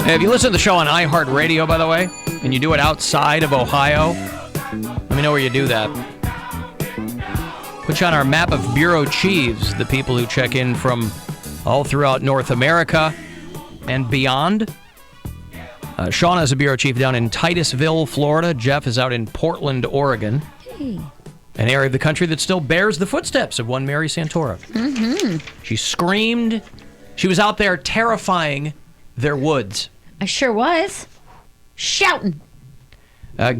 If you listen to the show on iHeartRadio, by the way, and you do it outside of Ohio, let me know where you do that. Put you on our map of bureau chiefs, the people who check in from all throughout North America and beyond. Sean is a bureau chief down in Titusville, Florida. Jeff is out in Portland, Oregon. Hey. An area of the country that still bears the footsteps of one Mary Santora. Mm-hmm. She screamed. She was out there terrifying their woods. I sure was. Shouting.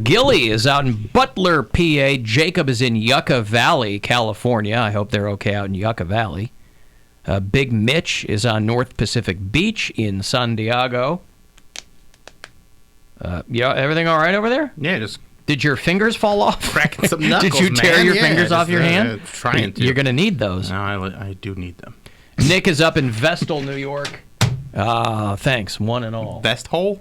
Gilly is out in Butler, PA. Jacob is in Yucca Valley, California. I hope they're okay out in Yucca Valley. Big Mitch is on North Pacific Beach in San Diego. Yeah, everything all right over there? Yeah, just... Did your fingers fall off? Cracking some knuckles, Did you tear your fingers off your hand? Trying to. You're going to need those. No, I do need them. Nick is up in Vestal, New York. Thanks, one and all. Vest Hole?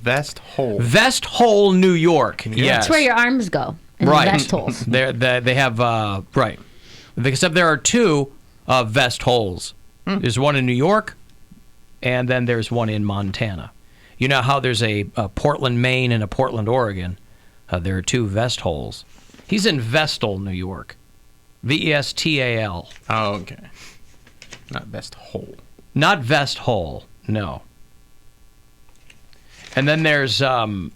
Vest Hole. Vest Hole, New York. Yeah. Yes. That's where your arms go. In right. The vest holes. They have, right. Except there are two vest holes. There's one in New York, and then there's one in Montana. You know how there's a Portland, Maine, and a Portland, Oregon? There are two vest holes. He's in Vestal, New York. Vestal. Oh, okay. Not Vest Hole. Not Vest Hole, no. And then there's, who?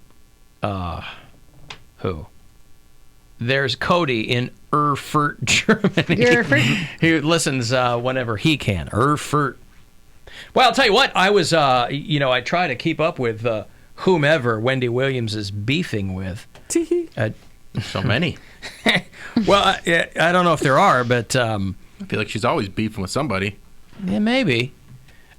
There's Cody in Erfurt, Germany. Erfurt? He listens whenever he can. Erfurt. Well, I'll tell you what. I was, I try to keep up with whomever Wendy Williams is beefing with. So many. Well, I don't know if there are, but... I feel like she's always beefing with somebody. Yeah, maybe.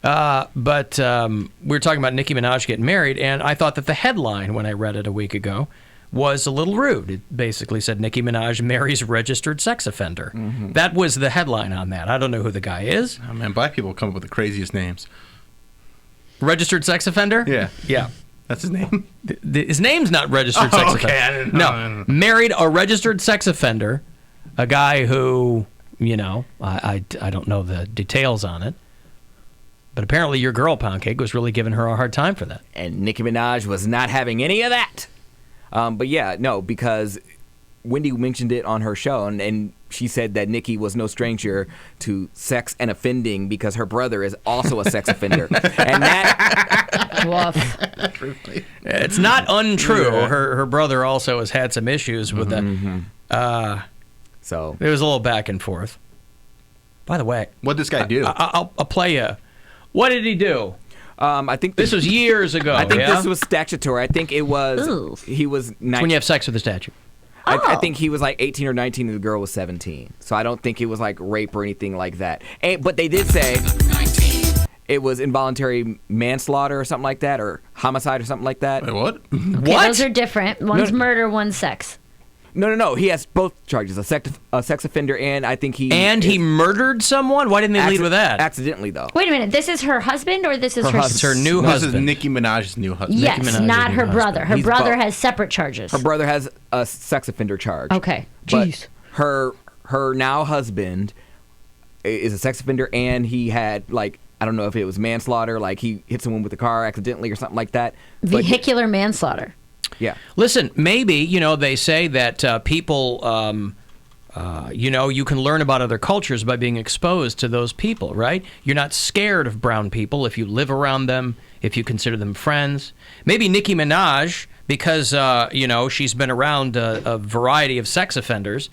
But we were talking about Nicki Minaj getting married, and I thought that the headline, when I read it a week ago, was a little rude. It basically said, Nicki Minaj marries registered sex offender. Mm-hmm. That was the headline on that. I don't know who the guy is. Oh, man, black people come up with the craziest names. Registered sex offender? Yeah. Yeah. That's his name? His name's not registered sex offender. I didn't know. No, married a registered sex offender, a guy who, I don't know the details on it. But apparently your girl, Poundcake, was really giving her a hard time for that. And Nicki Minaj was not having any of that. But yeah, no, because Wendy mentioned it on her show, and she said that Nicki was no stranger to sex and offending because her brother is also a sex offender. And that... Woof. It's not untrue. Yeah. Her brother also has had some issues with that. So it was a little back and forth. By the way... What'd this guy do? I'll play you. What did he do? I think this was years ago. I think this was statutory. I think it was. He was 19. It's when you have sex with a statute. I think he was like 18 or 19 and the girl was 17. So I don't think it was like rape or anything like that. But they did say it was involuntary manslaughter or something like that, or homicide or something like that. Wait, what? Okay, what? Those are different. One's murder, one's sex. No. He has both charges: a sex offender, and I think he murdered someone. Why didn't they lead with that? Accidentally, though. Wait a minute. This is her husband, or this is her? It's her new husband. This is Nicki Minaj's new husband. Yes, not her brother. Her brother has separate charges. Her brother has a sex offender charge. Okay. Jeez. But her now husband is a sex offender, and he had I don't know if it was manslaughter, like he hit someone with a car accidentally or something like that. Vehicular manslaughter. Yeah. Listen, maybe, they say that people, you can learn about other cultures by being exposed to those people, right? You're not scared of brown people if you live around them, if you consider them friends. Maybe Nicki Minaj, because, she's been around a variety of sex offenders,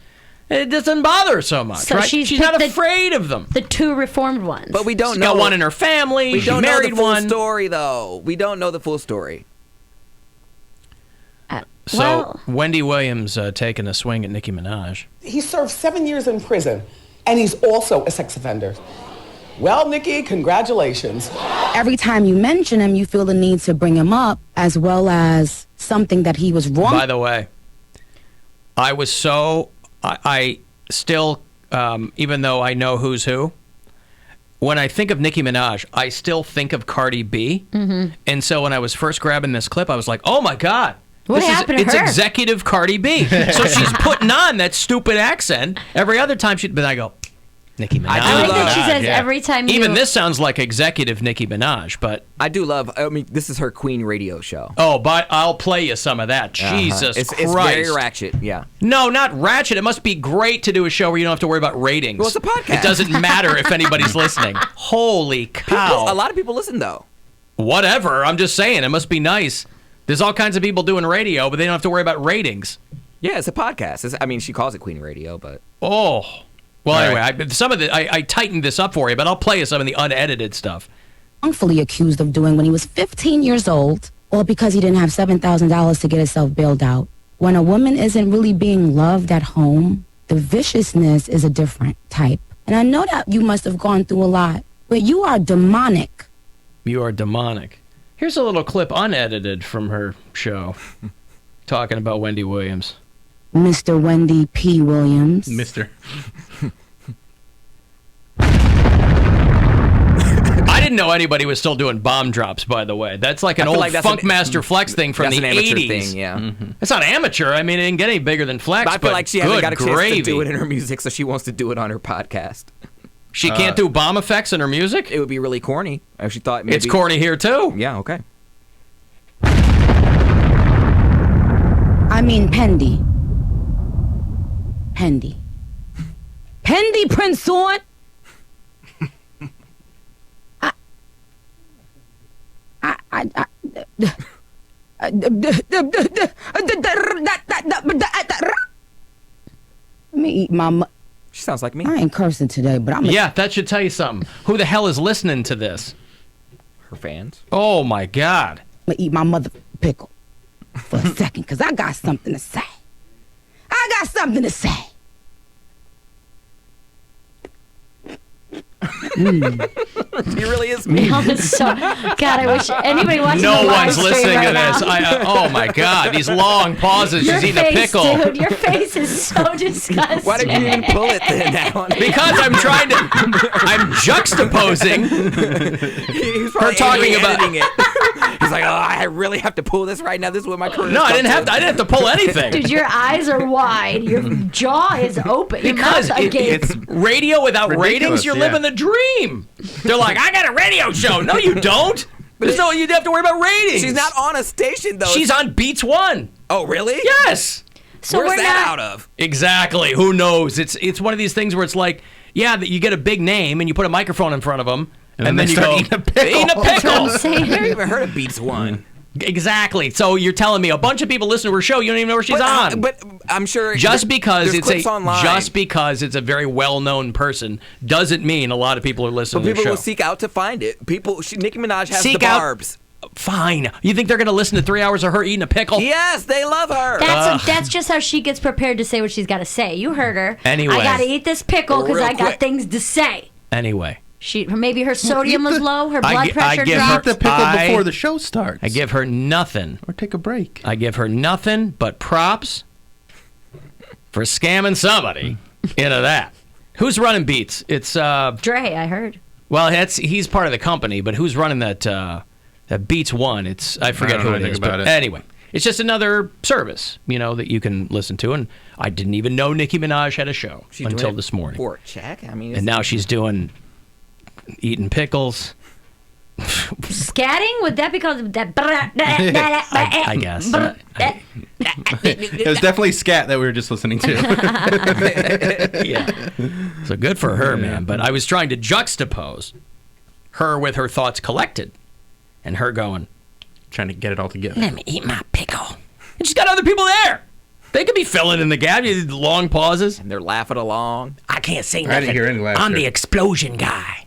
it doesn't bother her so much, so right? She's not afraid of them. The two reformed ones. But we don't She's know. got one in her family. We don't married know the full one. story, though. We don't know the full story. So Wendy Williams taking a swing at Nicki Minaj. He served 7 years in prison, and he's also a sex offender. Well, Nicki, congratulations. Every time you mention him, you feel the need to bring him up, as well as something that he was wrong. By the way, I still, even though I know who's who, when I think of Nicki Minaj, I still think of Cardi B. Mm-hmm. And so when I was first grabbing this clip, I was like, oh my God. What happened to her? It's executive Cardi B. So she's putting on that stupid accent every other time but I go, Nicki Minaj. I like that she says yeah. every time you... Even this sounds like executive Nicki Minaj, but... I do love, this is her Queen radio show. Oh, but I'll play you some of that. Jesus Christ. It's very ratchet, yeah. No, not ratchet. It must be great to do a show where you don't have to worry about ratings. Well, it's a podcast. It doesn't matter if anybody's listening. Holy cow. A lot of people listen, though. Whatever. I'm just saying. It must be nice. There's all kinds of people doing radio, but they don't have to worry about ratings. Yeah, it's a podcast. She calls it Queen Radio, but... Oh. Well, All anyway, right. some of the I tightened this up for you, but I'll play you some of the unedited stuff. Wrongfully accused of doing when he was 15 years old, all because he didn't have $7,000 to get himself bailed out. When a woman isn't really being loved at home, the viciousness is a different type. And I know that you must have gone through a lot, but you are demonic. You are demonic. Here's a little clip unedited from her show talking about Wendy Williams. Mr. Wendy P. Williams. Mr. I didn't know anybody was still doing bomb drops, by the way. That's like an old Funkmaster Flex thing from the 80s. Thing, yeah. Mm-hmm. It's not amateur. I mean, it didn't get any bigger than Flex, But I feel like she hasn't got a chance gravy. to do it in her music, so she wants to do it on her podcast. She can't do bomb effects in her music? It would be really corny. She thought maybe... It's corny here, too. Yeah, okay. I mean Pendy. Pendy. Pendy Prince on. Me eat my. She sounds like me. I ain't cursing today, but I'm. Yeah, that should tell you something. Who the hell is listening to this? Her fans. Oh, my God. I'm gonna eat my mother pickle for a second, because I got something to say. I got something to say. He really is me. Oh, it's so... God, I wish anybody watching No the live one's stream listening right to this. now. Oh, my God. These long pauses. Your She's eating a face, pickle. dude, your face is so disgusting. Why did you even pull it then, Alan? Because I'm trying to... I'm juxtaposing He's her talking about... editing it. He's like, oh, I really have to pull this right now. This is what my career. No, I didn't have to pull anything. Dude, your eyes are wide. Your jaw is open. Your Because mouth agape. It's radio without Ridiculous, ratings, you're yeah. living the dream. They're like, I got a radio show. No, you don't. There's no, you'd have to worry about ratings. She's not on a station though. She's on Beats One. Oh, really? Yes. So Where's we're that not, out of? Exactly. Who knows? It's one of these things where it's like, yeah, that you get a big name and you put a microphone in front of them, and then they you start go eating a pickle. Eating a That's what I'm pickle. saying. I've never even heard of Beats One. Exactly. So you're telling me a bunch of people listen to her show, you don't even know where she's on. But I'm sure just because there's clips online. just because it's a very well-known person doesn't mean a lot of people are listening But to the people show. will seek out to find it. Nicki Minaj has Seek the out- barbs. Fine. You think they're going to listen to 3 hours of her eating a pickle? Yes, they love her. That's just how she gets prepared to say what she's got to say. You heard her. Anyway. I got to eat this pickle because Real I got quick. things to say. Anyway. Maybe her sodium was low, her blood pressure give dropped. her- Eat the pickle I- before the show starts. I give her nothing. Or take a break. I give her nothing but props for scamming somebody into that. Who's running Beats? It's Dre, I heard. well, he's part of the company, but who's running that Beats One? I forget I don't who know it anything is. about But it. anyway, it's just another service, that you can listen to. And I didn't even know Nicki Minaj had a show She's doing until it this morning. For a check. I mean, And now she's eating pickles. Scatting? Would that be called that? I guess. It was definitely scat that we were just listening to. Yeah. So good for her, man. But I was trying to juxtapose her with her thoughts collected and her going, Trying to get it all together. let me eat my pickle. And she's got other people there. They could be filling in the gap. You did long pauses. and they're laughing along. I can't say I nothing. didn't hear any laughter. I'm the explosion guy.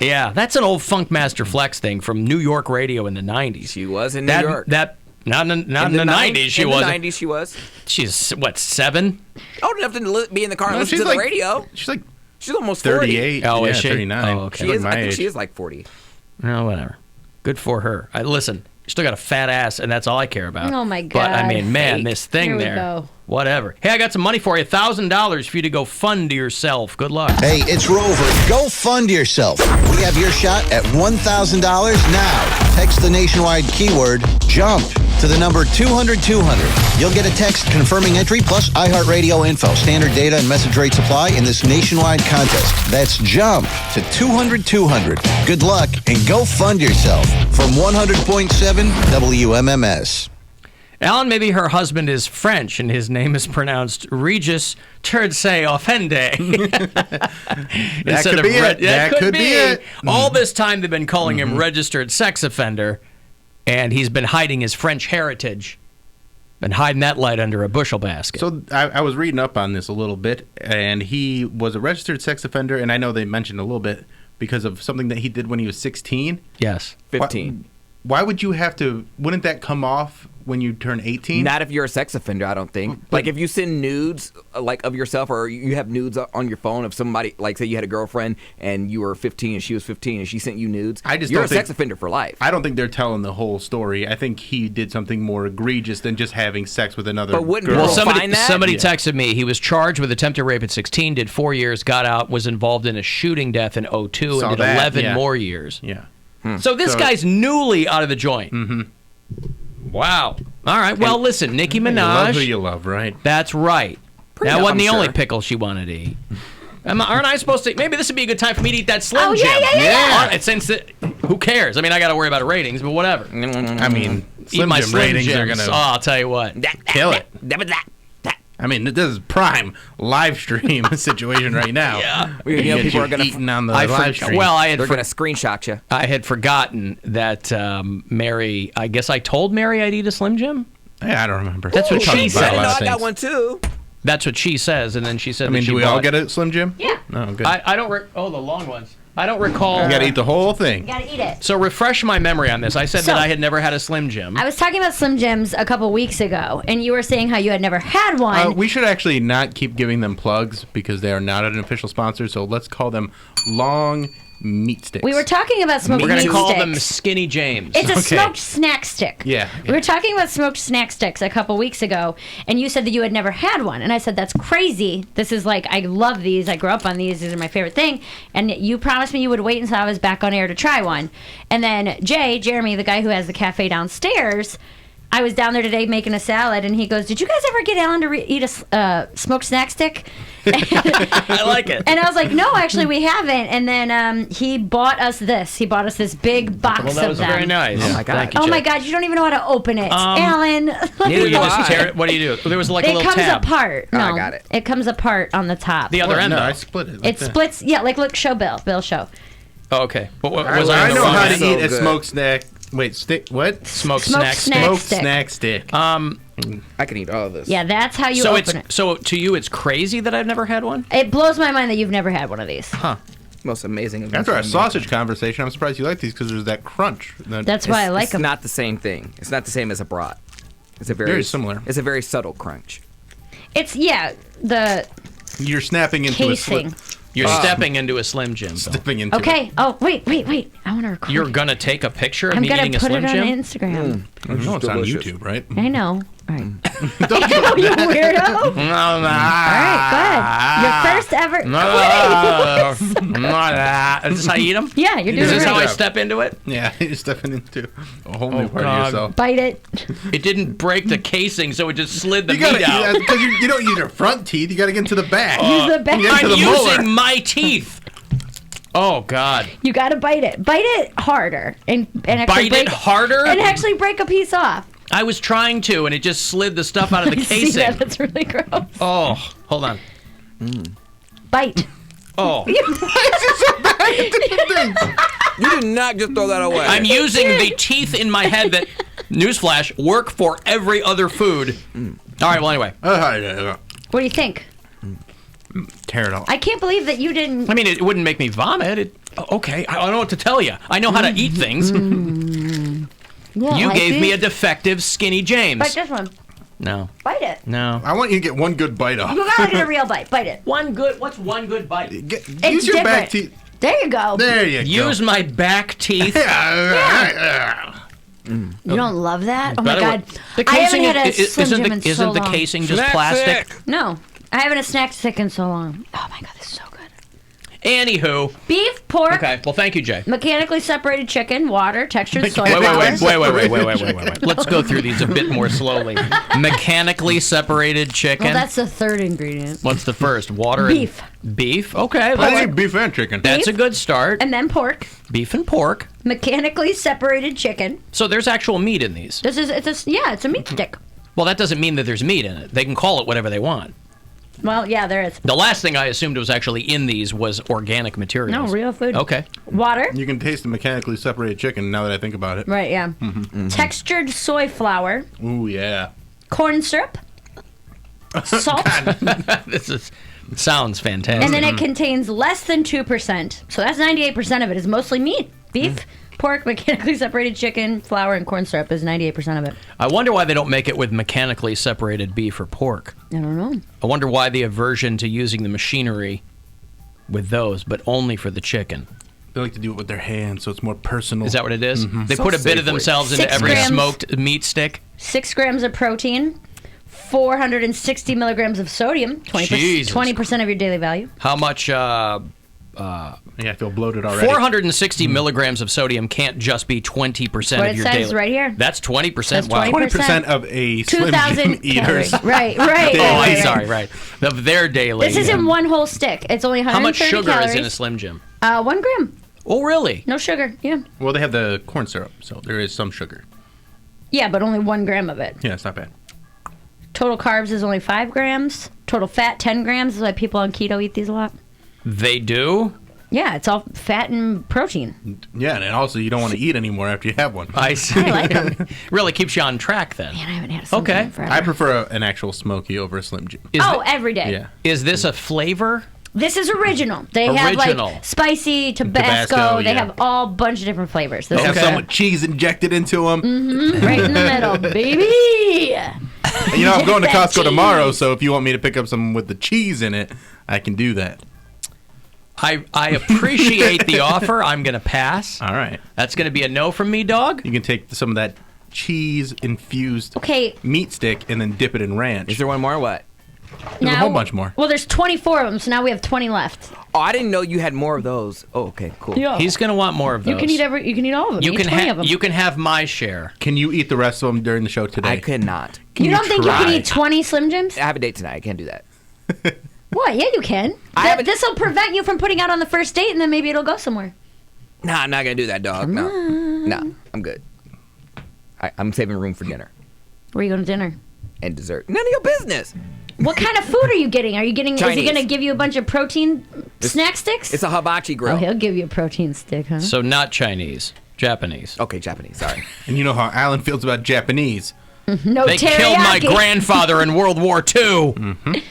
Yeah, that's an old Funkmaster Flex thing from New York radio in the 90s. She was in New York. Not in the 90s, she in wasn't. the 90s, she was. She's, what, 7? Old enough to be in the car and No, listen she's to the like- radio. She's like She's almost 40. 38. Oh, yeah, is she? 39. Oh, okay. She's She like is, my I think age. she is like 40. No, whatever. Good for her. Listen, you still got a fat ass, and that's all I care about. Oh, my But, I God. mean, man, Fake. this thing Here we there. go. Whatever. Hey, I got some money for you. $1,000 for you to go fund yourself. Good luck. Hey, it's Rover. Go fund yourself. We have your shot at $1,000 now. Text the nationwide keyword JUMP to the number 200-200. You'll get a text confirming entry plus iHeartRadio info. Standard data and message rates apply in this nationwide contest. That's JUMP to 200-200. Good luck and go fund yourself from 100.7 WMMS. Alan, maybe her husband is French and his name is pronounced Regis Turdsay Offende. Could be it. That could be it. All this time they've been calling him registered sex offender, and he's been hiding his French heritage. Been hiding that light under a bushel basket. So I was reading up on this a little bit, and he was a registered sex offender, and I know they mentioned a little bit because of something that he did when he was 16. Yes. 15. Why would you have to? Wouldn't that come off when you turn 18? Not if you're a sex offender, I don't think. Like if you send nudes like of yourself, or you have nudes on your phone of somebody, like say you had a girlfriend and you were 15 and she was 15 and she sent you nudes, you're a sex offender for life. I don't think they're telling the whole story. I think he did something more egregious than just having sex with another But wouldn't girl. girls find that? Somebody texted me. He was charged with attempted rape at 16, did 4 years, got out, was involved in a shooting death in 2002, Saw and did that, 11 more years. Yeah. So this guy's newly out of the joint. Mm-hmm. Wow. All right. Well, listen, Nicki Minaj. You love who you love, right? That's right. Pretty That enough, wasn't I'm the only sure. pickle she wanted to eat. Aren't I supposed to? Maybe this would be a good time for me to eat that Slim Jim. yeah. All right, since who cares? I mean, I got to worry about ratings, but whatever. I mean, Eat Slim my Jim Slim ratings are Jims. going Oh, to I'll tell you what. kill it. I mean, this is prime live stream situation right now. Yeah. People are gonna eating on the live stream. Well, they're going to screenshot you. I had forgotten that Mary. I guess I told Mary I'd eat a Slim Jim. Yeah, I don't remember. That's what she said. I got one too. That's what she says, and then she said. I mean, that she do we bought, all get a Slim Jim? Yeah. No, good. I don't. The long ones. I don't recall. You got to eat the whole thing. You gotta eat it. So refresh my memory on this. I said So- that I had never had a Slim Jim. I was talking about Slim Jims a couple weeks ago, and you were saying how you had never had one. We should actually not keep giving them plugs because they are not an official sponsor. So let's call them Long Meat Sticks. We were talking about smoked We're going meat to call sticks. them Skinny James. It's a Okay. smoked snack stick. Yeah. We were talking about smoked snack sticks a couple weeks ago, and you said that you had never had one. And I said, that's crazy. This is like, I love these. I grew up on these. These are my favorite thing. And you promised me you would wait until I was back on air to try one. And then Jeremy, the guy who has the cafe downstairs, I was down there today making a salad, and he goes, did you guys ever get Alan to eat a smoked snack stick? I like it. And I was like, no, actually, we haven't. And then he bought us this. He bought us this big box Well, that of was them. very nice. Oh, my God. Thank you, Oh my Jake. God, you don't even know how to open it, Alan. Neither You do just I. tear it. What do you do? There was like a It little comes tab. apart. Oh, No, I got it. It comes apart on the top. The other end. No, though. I split it. like It that. splits. Yeah, like look, show Bill. Bill, show. Oh, okay. But what, I was I on the know wrong how to end? So eat a good. smoked snack. Wait, stick. What? Smoked Smoked snack. snack. Smoked stick. snack stick. I can eat all of this. Yeah, that's how you So open it. so to you, it's crazy that I've never had one. It blows my mind that you've never had one of these. Most amazing. After our invention. sausage conversation, I'm surprised you like these because there's that crunch. That's why I like It's them. not the same thing. It's not the same as a brat. It's a Very similar. It's a very subtle crunch. It's the You're snapping into a casing. slip. You're stepping into a Slim Jim. Bill. Stepping into Okay. Oh wait. I want to record. You're it. gonna take a picture of I'm me gonna eating a put Slim it on Jim? Instagram. it. I know it's on delicious. YouTube, right? I know. All right. Oh, you weirdo. All right, good. Your first ever. Is this how you eat them? Yeah, you're doing Is this it how I right. step into it? Yeah, you're stepping into a whole new part God. of yourself. Bite it. It didn't break the casing, so it just slid the You gotta, meat out. because you don't use your front teeth. You got to get into the back. Use the back. Get I'm into the molar. using my teeth. Oh God! You gotta bite it. Bite it harder and actually Bite break it harder? and actually break a piece off. I was trying to, and it just slid the stuff out of the See casing. that? That's really gross. Oh, hold on. Bite. Oh, You did not just throw that away. I'm using the teeth in my head that, newsflash, work for every other food. All right. Well, anyway. What do you think? Tear it off. I can't believe that you didn't. I mean, it wouldn't make me vomit. Okay, I don't know what to tell you. I know how to eat things. Yeah, You like gave me a these. defective Skinny James. Bite this one. No. Bite it. No. I want you to get one good bite off. You gotta get a real bite. Bite it. What's one good bite? Use your back different. teeth. There you go. There you go. Use my back teeth. Yeah. You don't love that? Oh my Better God! The I haven't casing had a Slim Jim in so isn't the long. casing just Snack plastic? stick. No, I haven't had a snack stick in so long. Oh my God, this is so good. Anywho. Beef, pork, Okay. Well, thank you, Jay. mechanically separated chicken, water, textured soy Wait. flour. Let's go through these a bit more slowly. Mechanically separated chicken. Well, that's the third ingredient. What's the first? Water Beef. and beef. Okay, I that's, like beef and chicken. that's a good start. And then pork, Beef and pork. mechanically separated chicken. So there's actual meat in these. It's a meat stick. Well, that doesn't mean that there's meat in it. They can call it whatever they want. Well, yeah, there is. The last thing I assumed was actually in these was organic materials. No, real food. Okay. Water. You can taste the mechanically separated chicken now that I think about it. Right, yeah. Textured soy flour, Ooh, yeah. corn syrup, salt, This sounds fantastic. and then it contains less than 2%. So that's 98% of it is mostly meat. Beef, pork, mechanically separated chicken, flour, and corn syrup is 98% of it. I wonder why they don't make it with mechanically separated beef or pork. I don't know. I wonder why the aversion to using the machinery with those, but only for the chicken. They like to do it with their hands, so it's more personal. Is that what it is? They So put a bit of Safeway. themselves into 6 every grams. smoked meat stick. 6 grams of protein, 460 milligrams of sodium, 20%, Jesus. 20% of your daily value. How much? Yeah, I feel bloated already. 460 milligrams of sodium can't just be 20% What of it your says daily. right here. That's 20%. Says Wow. 20% of a Slim 2,000 Jim eater's. calories. Right. Oh, I'm right. sorry. Right. Of their daily. This isn't one whole stick. It's only 130 How much sugar calories. is in a Slim Jim? 1 gram. Oh, really? No sugar. Yeah. Well, they have the corn syrup, so there is some sugar. Yeah, but only 1 gram of it. Yeah, it's not bad. Total carbs is only 5 grams. Total fat, 10 grams. That's why people on keto eat these a lot. They do? Yeah, it's all fat and protein. Yeah, and also you don't want to eat anymore after you have one. I see. I like them. Really keeps you on track then. Man, I haven't had a Slim Okay. Jim forever. I prefer an actual Smoky over a Slim Jim. Is every day. Yeah. Is this a flavor? This is original. They have Original. like spicy, Tabasco. Tabasco, They yeah. have all bunch of different flavors. This They have Okay. some with cheese injected into them. is right in the middle, baby. You know, I'm going to That Costco tomorrow, cheese. so if you want me to pick up some with the cheese in it, I can do that. I appreciate the offer. I'm going to pass. All right. That's going to be a no from me, dog. You can take some of that cheese-infused Okay, meat stick and then dip it in ranch. Is there one more or what? There's a whole bunch more. Well, there's 24 of them, so now we have 20 left. Oh, I didn't know you had more of those. Oh, okay, cool. Yeah. He's going to want more of those. You can eat all of them. You eat can 20 of them. you can have my share. Can you eat the rest of them during the show today? I could not. You don't think you try? can eat 20 Slim Jims? I have a date tonight. I can't do that. What? Yeah, you can. I haven't- This will prevent you from putting out on the first date, and then maybe it'll go somewhere. Nah, I'm not gonna do that, dog. No, I'm good. I'm saving room for dinner Where are you going to dinner? and dessert. None of your business. What kind of food are you getting? Are you getting? Is he Chinese. going to give you a bunch of protein snack sticks? It's a hibachi grill. Oh, he'll give you a protein stick, huh? So not Chinese, Japanese. Okay, Japanese. Sorry. And you know how Alan feels about Japanese. No They teriyaki. killed my grandfather in World War II.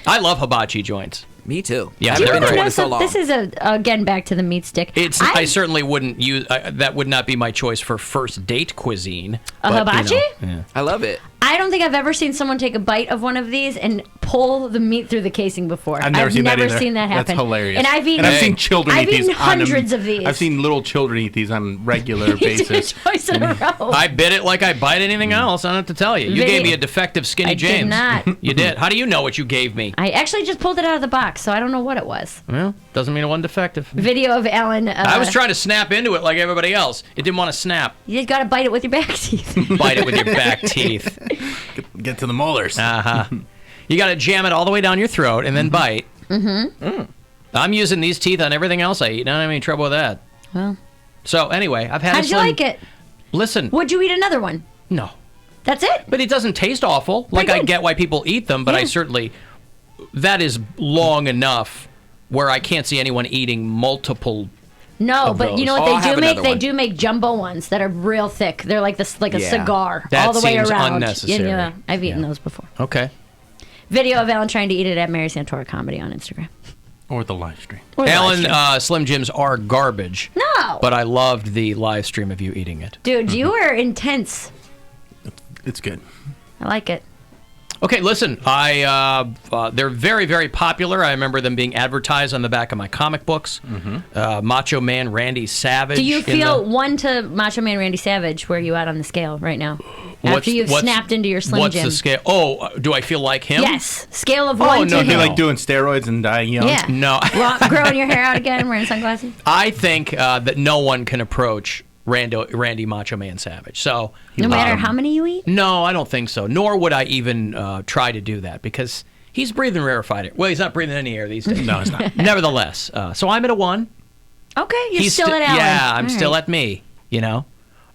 I love hibachi joints. Me too. Yeah, I Do you they're haven't want to great. been to know one in so something? long. This is again back to the meat stick. I certainly wouldn't use that. Would not be my choice for first date cuisine. A but, hibachi? yeah. I love it. I don't think I've ever seen someone take a bite of one of these and pull the meat through the casing before. I've never seen that either. seen that happen. That's hilarious. And I've eaten. I've seen children I've eat these. eaten hundreds of these. I've seen little children eat these on a regular You did it basis. twice in a row. I bit it like I bite anything else. I don't have to tell you. You Video- gave me a defective Skinny I did James. not. You did. How do you know what you gave me? I actually just pulled it out of the box, so I don't know what it was. Well, doesn't mean it wasn't defective. Video of Alan. I was trying to snap into it like everybody else. It didn't want to snap. You just gotta bite it with your back teeth. Bite it with your back teeth. Get to the molars. You got to jam it all the way down your throat and then bite. I'm using these teeth on everything else I eat. I don't have any trouble with that. Well, So anyway, I've had. how'd you like it? Listen, Would you eat another one? no, That's it. but it doesn't taste awful. Like I good. get why people eat them, but I Yeah. certainly that is long enough where I can't see anyone eating multiple. No, Of but you know those. what Oh, I'll they have do make? another They one. do make jumbo ones that are real thick. They're like this, like a Yeah. cigar That all the way seems around. unnecessary. Yeah, I've eaten those before. Okay. Video of Alan trying to eat it at Mary Santora Comedy on Instagram. Or the live stream. Or the live Alan, stream. Slim Jims are garbage. No, But I loved the live stream of you eating it. dude, you were intense. It's good. I like it. Okay, listen, they're very, very popular. I remember them being advertised on the back of my comic books. Macho Man Randy Savage. Do you feel 1 to Macho Man Randy Savage? Where are you at on the scale right now? After you've snapped into your Slim What's Jim. the scale? Oh, do I feel like him? Yes. Scale of 1 to no, him. you're like doing steroids and dying young. Yeah. No. Growing your hair out again, wearing sunglasses. I think that no one can approach Randy Macho Man Savage. So No matter how many you eat? no, I don't think so. Nor would I even try to do that because he's breathing rarefied air. Well, he's not breathing any air these days. No, he's not. Nevertheless, so I'm at a 1. Okay, you're He's still at Alan. Yeah, I'm All still right. at me.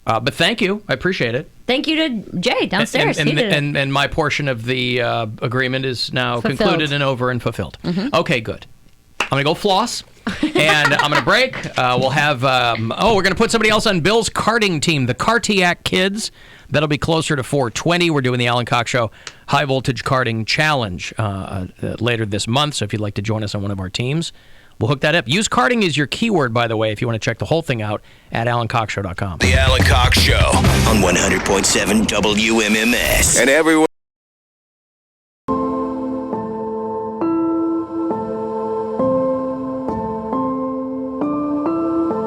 But thank you. I appreciate it. Thank you to Jay downstairs. And, He did it. and my portion of the agreement is now Fulfilled. concluded and over and fulfilled. Okay, good. I'm going to go floss, and I'm going to break. We'll have, we're going to put somebody else on Bill's karting team, the Cartiac Kids. That'll be closer to 4:20. We're doing the Alan Cox Show High Voltage Karting Challenge later this month, so if you'd like to join us on one of our teams, we'll hook that up. Use karting as your keyword, by the way, if you want to check the whole thing out at alancoxshow.com. The Alan Cox Show on 100.7 WMMS. And everywhere.